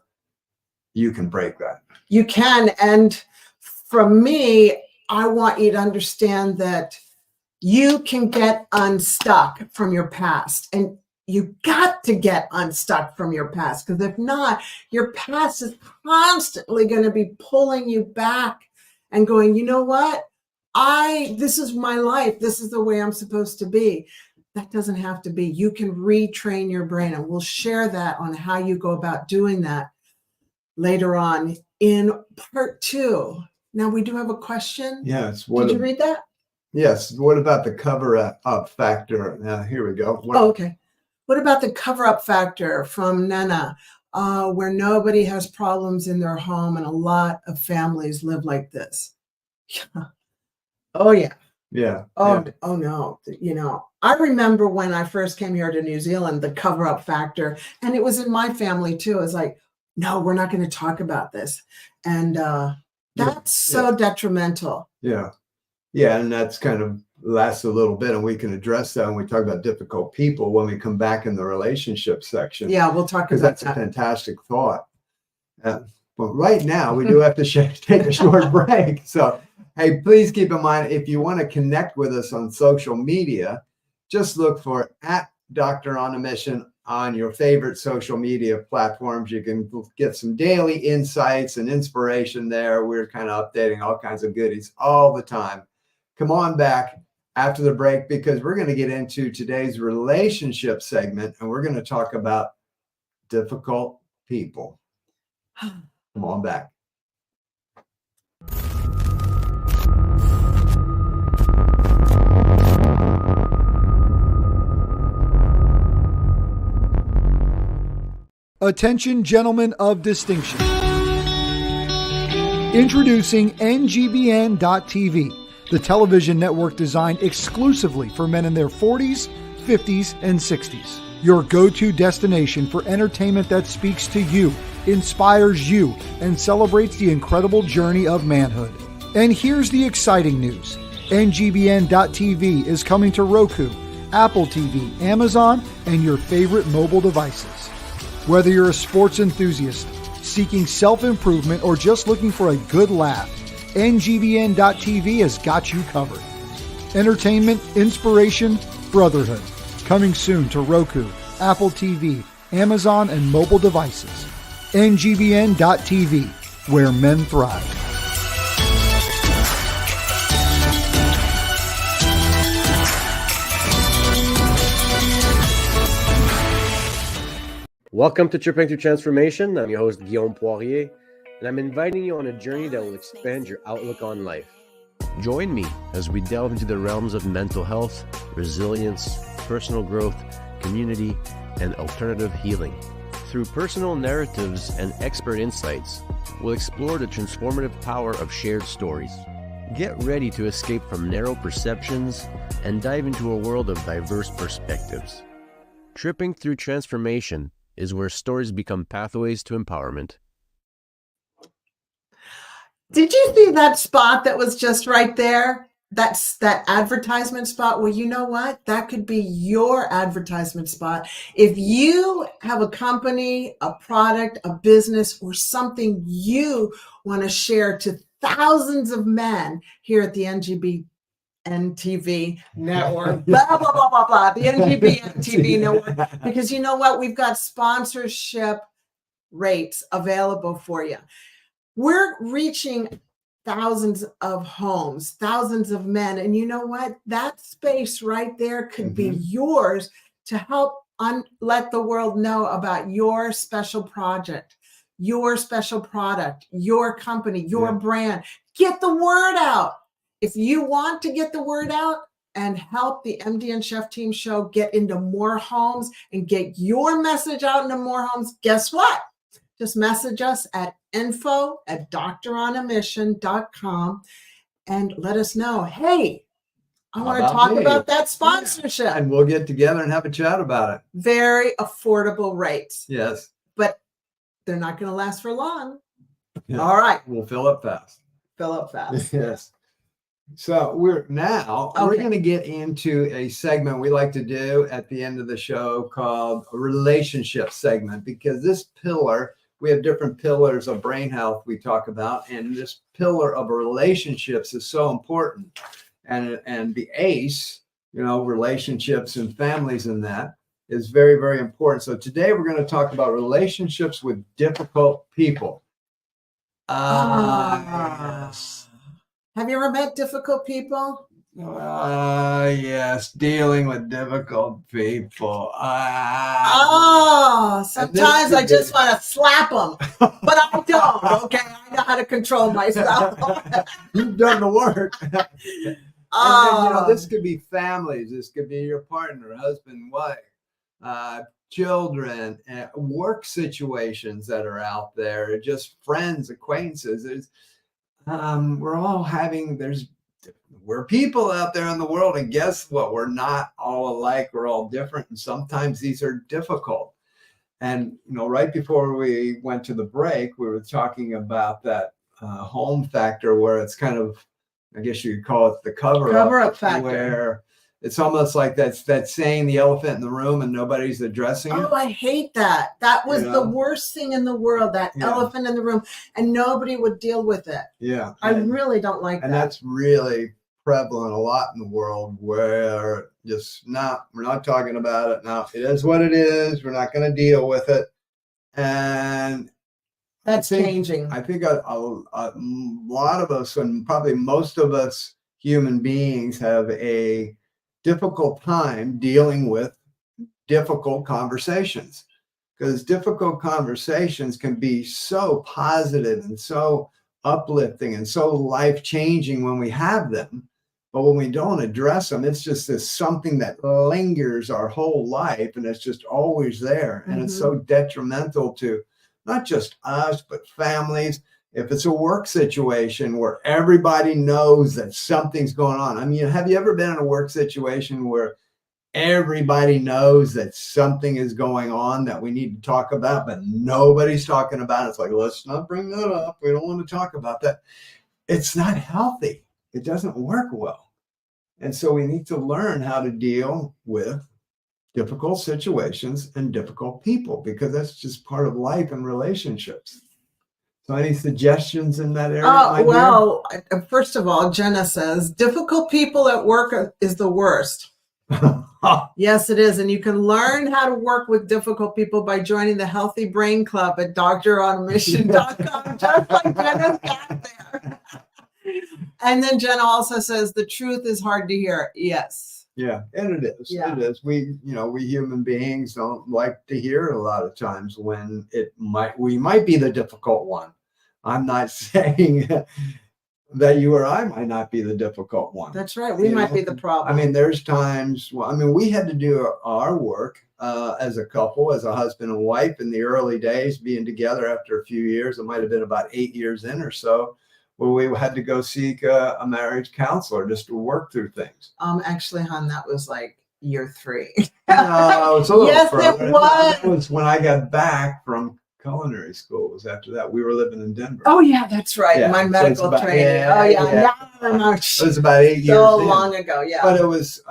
you can break that. You can. And from me, I want you to understand that you can get unstuck from your past. And you got to get unstuck from your past, because if not, your past is constantly going to be pulling you back and going, you know what? This is my life. This is the way I'm supposed to be. That doesn't have to be. You can retrain your brain, and we'll share that on how you go about doing that later on in part 2. Now, we do have a question. Yes. Did you read that? Yes. What about the cover-up factor? Here we go. Okay. What about the cover-up factor from Nana, where nobody has problems in their home and a lot of families live like this? Oh, yeah. Yeah. Oh no. I remember when I first came here to New Zealand, the cover-up factor, and it was in my family too. It's like, no, we're not going to talk about this. And that's so detrimental. Yeah. Yeah. And that's kind of lasts a little bit, and we can address that when we talk about difficult people when we come back in the relationship section. Yeah, we'll talk about that. Because that's a fantastic thought. But right now, we do have to take a short break. So, hey, please keep in mind, if you want to connect with us on social media, just look for @Doctoronamission on your favorite social media platforms. You can get some daily insights and inspiration there. We're kind of updating all kinds of goodies all the time. Come on back after the break, because we're going to get into today's relationship segment, and we're going to talk about difficult people. Come on back. Attention, gentlemen of distinction. Introducing NGBN.TV, the television network designed exclusively for men in their 40s, 50s, and 60s. Your go-to destination for entertainment that speaks to you, inspires you, and celebrates the incredible journey of manhood. And here's the exciting news. NGBN.TV is coming to Roku, Apple TV, Amazon, and your favorite mobile devices. Whether you're a sports enthusiast, seeking self-improvement, or just looking for a good laugh, NGBN.TV has got you covered. Entertainment, inspiration, brotherhood. Coming soon to Roku, Apple TV, Amazon, and mobile devices. NGBN.TV, where men thrive. Welcome to Tripping Through Transformation. I'm your host, Guillaume Poirier, and I'm inviting you on a journey that will expand your outlook on life. Join me as we delve into the realms of mental health, resilience, personal growth, community, and alternative healing. Through personal narratives and expert insights, we'll explore the transformative power of shared stories. Get ready to escape from narrow perceptions and dive into a world of diverse perspectives. Tripping Through Transformation is where stories become pathways to empowerment. Did you see that spot that was just right there? That's that advertisement spot. Well, you know what? That could be your advertisement spot. If you have a company, a product, a business, or something you want to share to thousands of men here at the NGBN-TV network, blah, blah, blah, blah, blah, the NGBN-TV network, because you know what? We've got sponsorship rates available for you. We're reaching thousands of homes, thousands of men. And you know what? That space right there could be yours to help let the world know about your special project, your special product, your company, your brand. Get the word out. If you want to get the word out and help the MD and Chef Team Show get into more homes and get your message out into more homes, guess what? Just message us at info@doctoronamission.com and let us know, hey, I want to talk about that sponsorship. Yeah. And we'll get together and have a chat about it. Very affordable rates. Yes. But they're not going to last for long. Yeah. All right. We'll fill up fast. Fill up fast. Yes. So we're going to get into a segment we like to do at the end of the show called a relationship segment, because this pillar, we have different pillars of brain health we talk about, and this pillar of relationships is so important. And the ACE, relationships and families and that is very, very important. So today we're going to talk about relationships with difficult people. Yes. Have you ever met difficult people? Yes, dealing with difficult people. Sometimes I just want to slap them, but I don't. Okay, I know how to control myself. You've done the work. This could be families. This could be your partner, husband, wife, children, work situations that are out there, just friends, acquaintances. We're people out there in the world, and guess what? We're not all alike. We're all different, and sometimes these are difficult. And right before we went to the break, we were talking about that home factor, where it's kind of, I guess you could call it the cover-up factor, where it's almost like that saying, the elephant in the room, and nobody's addressing it. Oh, I hate that. That was the worst thing in the world, that elephant in the room, and nobody would deal with it. Yeah. I really don't like that. And that's really prevalent a lot in the world, where we're not talking about it now. It is what it is. We're not going to deal with it. And that's changing. I think a lot of us, and probably most of us human beings, have a difficult time dealing with difficult conversations, because difficult conversations can be so positive and so uplifting and so life-changing when we have them. But when we don't address them, it's just something that lingers our whole life, and it's just always there. And it's so detrimental to not just us, but families. If it's a work situation where everybody knows that something's going on. I mean, have you ever been in a work situation where everybody knows that something is going on that we need to talk about, but nobody's talking about it? It's like, let's not bring that up. We don't want to talk about that. It's not healthy. It doesn't work well. And so we need to learn how to deal with difficult situations and difficult people, because that's just part of life and relationships. So any suggestions in that area? Oh, well, first of all, Jenna says, difficult people at work is the worst. Yes, it is. And you can learn how to work with difficult people by joining the Healthy Brain Club at Doctoronamission.com, just like Jenna's got there. And then Jenna also says, the truth is hard to hear. Yes. Yeah, and it is. Yeah. It is. We human beings don't like to hear a lot of times when we might be the difficult one. I'm not saying that you or I might not be the difficult one. That's right. We might be the problem. I mean, there's times. Well, I mean, we had to do our work as a couple, as a husband and wife, in the early days, being together. After a few years, it might have been about 8 years in or so, where we had to go seek a marriage counselor just to work through things. Actually, hon, that was like year 3. No, it's a little Yes, further. it was. That was when I got back from culinary school. It was after that. We were living in Denver. Oh yeah, that's right. Yeah, My so medical it's about- training. yeah, Oh yeah, yeah. now I remember. It was about 8 years So in. long ago, yeah. But it was,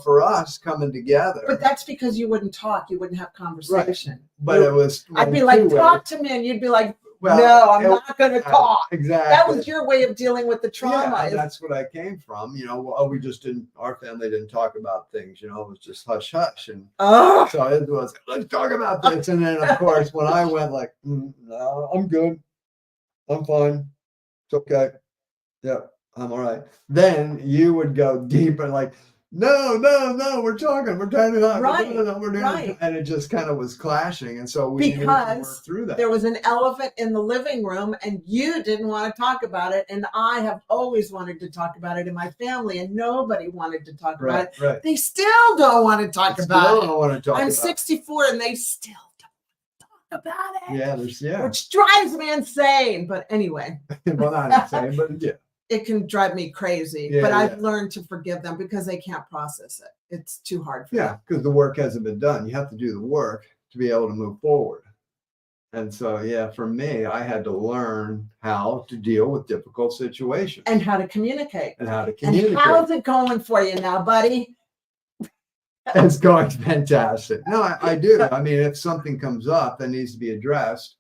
for us coming together. But that's because you wouldn't talk. You wouldn't have conversation. But it was. I'd be like, talk to me, and you'd be like, Well, no, I'm not going to talk. Exactly. That was your way of dealing with the trauma. Yeah, that's what I came from. We just didn't. Our family didn't talk about things. It was just hush hush, and so it was. Let's talk about this. And then, of course, when I went like, no, I'm good. I'm fine. It's okay. Yeah, I'm all right. Then you would go deep and like, no, we're talking. We're trying to talk. Right, We're doing right. And it just kind of was clashing. And so we needed to work because through that. there was an elephant in the living room and you didn't want to talk about it. And I have always wanted to talk about it in my family, and nobody wanted to talk about it. Right. They still don't want to talk about it. Don't want to talk I'm about 64 and they still don't talk about it. Yeah, Which drives me insane. But anyway. well, not insane, but yeah. It can drive me crazy, Yeah, but yeah. I've learned to forgive them because they can't process it. It's too hard for them. Yeah, because the work hasn't been done. You have to do the work to be able to move forward. And so, yeah, for me, I had to learn how to deal with difficult situations And how to communicate. and how to And communicate. how's it going for you now, buddy? It's going fantastic. No, I do. I mean, if something comes up that needs to be addressed,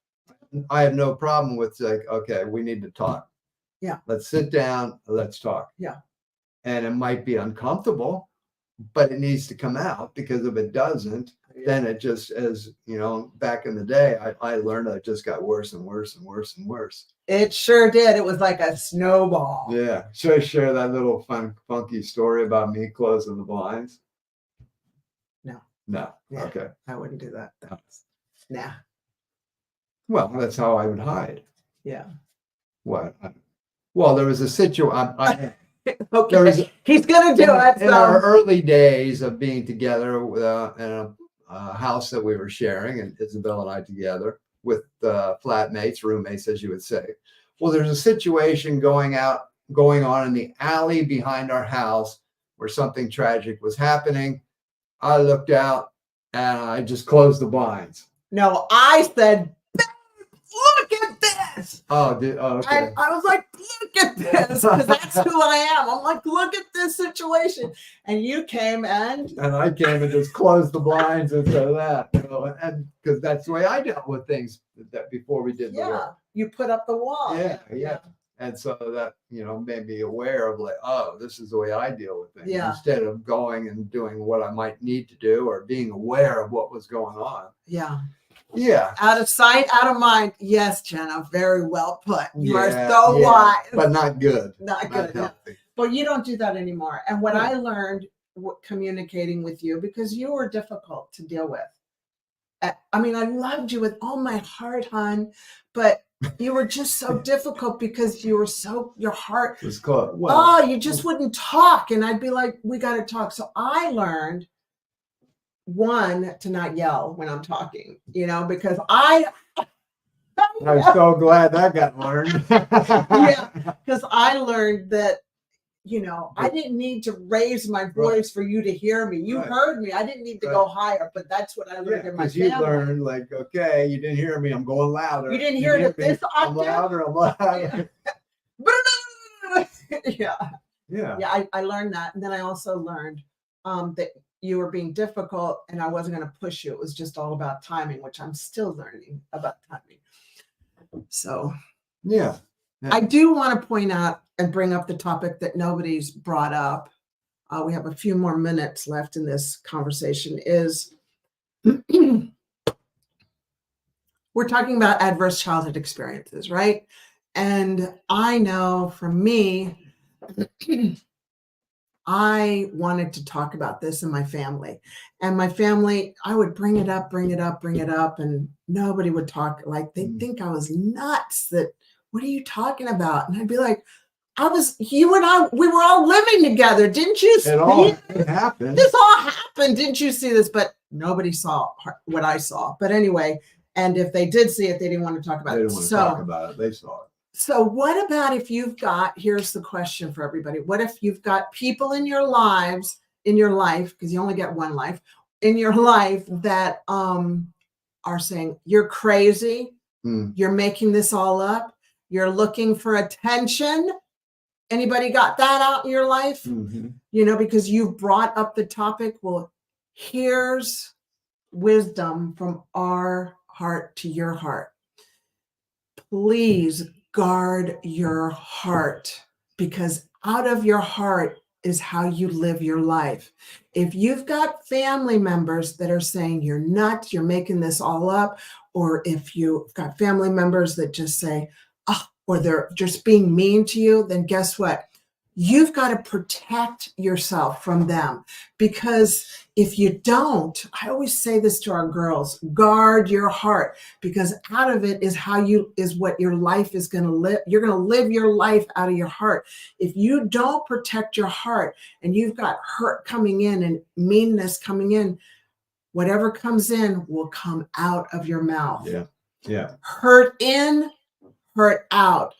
I have no problem with like, okay, we need to talk. Yeah. Let's sit down. Let's talk. Yeah. And it might be uncomfortable, but it needs to come out, because if it doesn't, then it just, as back in the day, I learned that it just got worse and worse and worse and worse. It sure did. It was like a snowball. Yeah. Should I share that little funky story about me closing the blinds? No. No. Yeah. Okay. I wouldn't do that. Nah. Well, that's how I would hide. Yeah. What? Well, there was a situation. Okay. He's going to do it. In our early days of being together in a house that we were sharing, and Isabel and I together with flatmates, roommates, as you would say. Well, there's a situation going on in the alley behind our house where something tragic was happening. I looked out and I just closed the blinds. No, I said, look at this. Oh, okay. And I was like, look at this, because that's who I am. I'm like, look at this situation. And you came and I came and just closed the blinds and so that, and because that's the way I dealt with things that before we did the work. You put up the wall. Yeah. And so that, made me aware of like, oh, this is the way I deal with things. Yeah. Instead of going and doing what I might need to do or being aware of what was going on. Yeah. Yeah. Out of sight, out of mind. Yes, Jenna, very well put. You are so wise. But not good. Not good. No. But you don't do that anymore. And what I learned communicating with you, because you were difficult to deal with. I mean, I loved you with all my heart, hon, but you were just so difficult because you were your heart was close. Well, you just wouldn't talk. And I'd be like, we got to talk. So I learned, one, to not yell when I'm talking, because I'm so glad that got learned. Yeah, because I learned that, I didn't need to raise my voice for you to hear me. You heard me. I didn't need to go higher, but that's what I learned in my family. You learned like, okay, you didn't hear me. I'm going louder. You didn't hear it at this octave? I'm louder. Yeah. I learned that. And then I also learned that you were being difficult and I wasn't going to push you. It was just all about timing, which I'm still learning about timing. So, yeah. I do want to point out and bring up the topic that nobody's brought up. We have a few more minutes left in this conversation. Is we're talking about adverse childhood experiences, right? And I know from me, I wanted to talk about this in my family. And my family, I would bring it up, and nobody would talk. Like, they'd think I was nuts. That, what are you talking about? And I'd be like, you and I, we were all living together. Didn't you see It happened. This all happened. Didn't you see this? But nobody saw what I saw. But anyway, and if they did see it, they didn't want to talk about it. They didn't want to talk about it. They saw it. So what about if you've got, here's the question for everybody. What if you've got people in your life, because you only get one life, in your life that are saying, you're crazy, you're making this all up, you're looking for attention. Anybody got that out in your life? You know, because you've brought up the topic. Well, here's wisdom from our heart to your heart. Please guard your heart, because out of your heart is how you live your life. If you've got family members that are saying you're nuts, you're making this all up, or if you've got family members that just say, oh, or they're just being mean to you, then guess what? You've got to protect yourself from them, because if you don't, I always say this to our girls, guard your heart, because out of it is what your life is going to live. You're going to live your life out of your heart. If you don't protect your heart and you've got hurt coming in and meanness coming in, whatever comes in will come out of your mouth. Yeah. Hurt in, hurt out.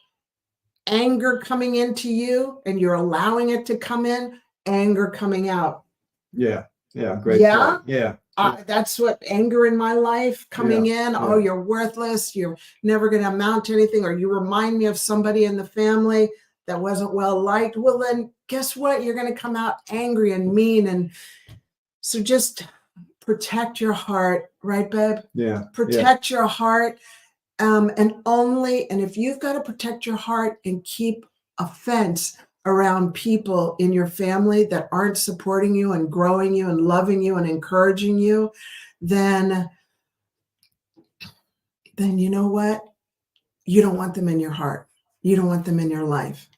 Anger coming into you and you're allowing it to come in, anger coming out. Yeah. Great. Yeah. Point. Yeah. That's what anger in my life coming in. Oh, you're worthless. You're never going to amount to anything. Or you remind me of somebody in the family that wasn't well liked. Well, then guess what? You're going to come out angry and mean. And so just protect your heart. Right, babe? Yeah. Protect your heart. And if you've got to protect your heart and keep a fence around people in your family that aren't supporting you and growing you and loving you and encouraging you, then you know what? You don't want them in your heart. You don't want them in your life.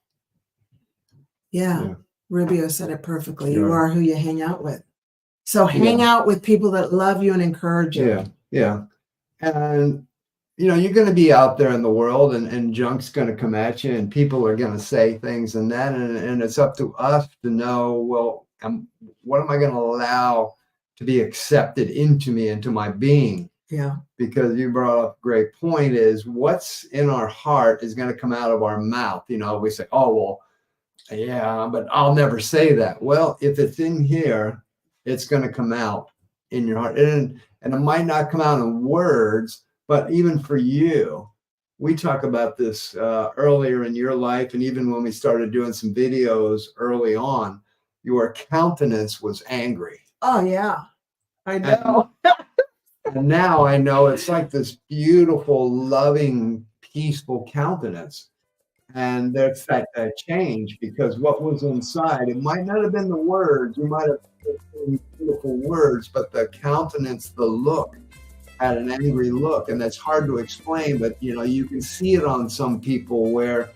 Yeah. Rubio said it perfectly. You are who you hang out with. So hang out with people that love you and encourage you. Yeah. And you know, you're going to be out there in the world and junk's going to come at you and people are going to say things and that. And it's up to us to know, well, what am I going to allow to be accepted into me, into my being? Yeah. Because you brought up a great point, is what's in our heart is going to come out of our mouth. You know, we say, oh, well, yeah, but I'll never say that. Well, if it's in here, it's going to come out in your heart. And it might not come out in words, but even for you, we talk about this earlier in your life. And even when we started doing some videos early on, your countenance was angry. Oh, yeah. I know. And now I know it's like this beautiful, loving, peaceful countenance. And there's that change, because what was inside, it might not have been the words. You might have been beautiful words, but the countenance, the look, had an angry look, and that's hard to explain, but you know, you can see it on some people where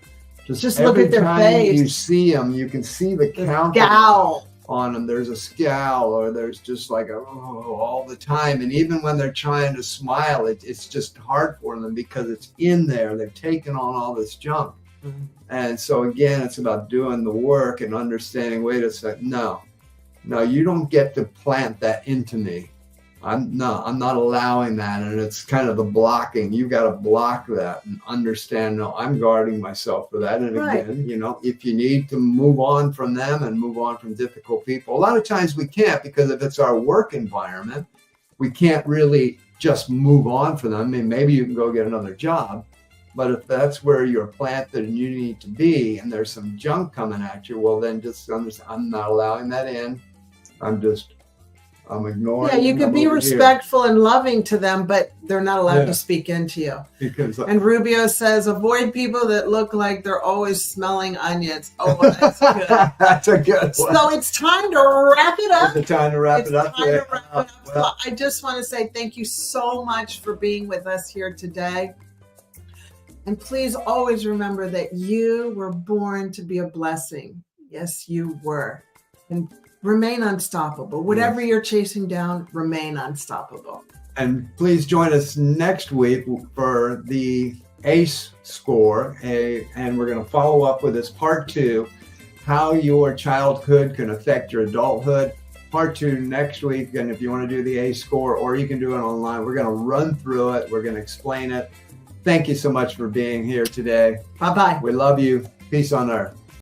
just look at their face. You see them, you can see the countenance scowl on them. There's a scowl, or there's just like all the time. And even when they're trying to smile, it's just hard for them because it's in there. They've taken on all this junk. And so again, it's about doing the work and understanding, wait a second, no, you don't get to plant that into me. I'm not allowing that. And it's kind of the blocking. You got to block that and understand, no, I'm guarding myself for that. And again, you know, if you need to move on from them and move on from difficult people, a lot of times we can't, because if it's our work environment, we can't really just move on from them. I mean, maybe you can go get another job, but if that's where you're planted and you need to be, and there's some junk coming at you, well, then just understand, I'm not allowing that in. I'm ignoring. Yeah, you can be respectful and loving to them, but they're not allowed to speak into you. And Rubio says, avoid people that look like they're always smelling onions. Oh, well, that's good. That's a good one. So it's time to wrap it up. It's time to wrap it up. Well, so I just want to say thank you so much for being with us here today. And please always remember that you were born to be a blessing. Yes, you were. and remain unstoppable. Whatever you're chasing down, remain unstoppable. And please join us next week for the ACE score. And we're going to follow up with this part 2, how your childhood can affect your adulthood. Part 2 next week. And if you want to do the ACE score, or you can do it online, we're going to run through it. We're going to explain it. Thank you so much for being here today. Bye-bye. We love you. Peace on earth.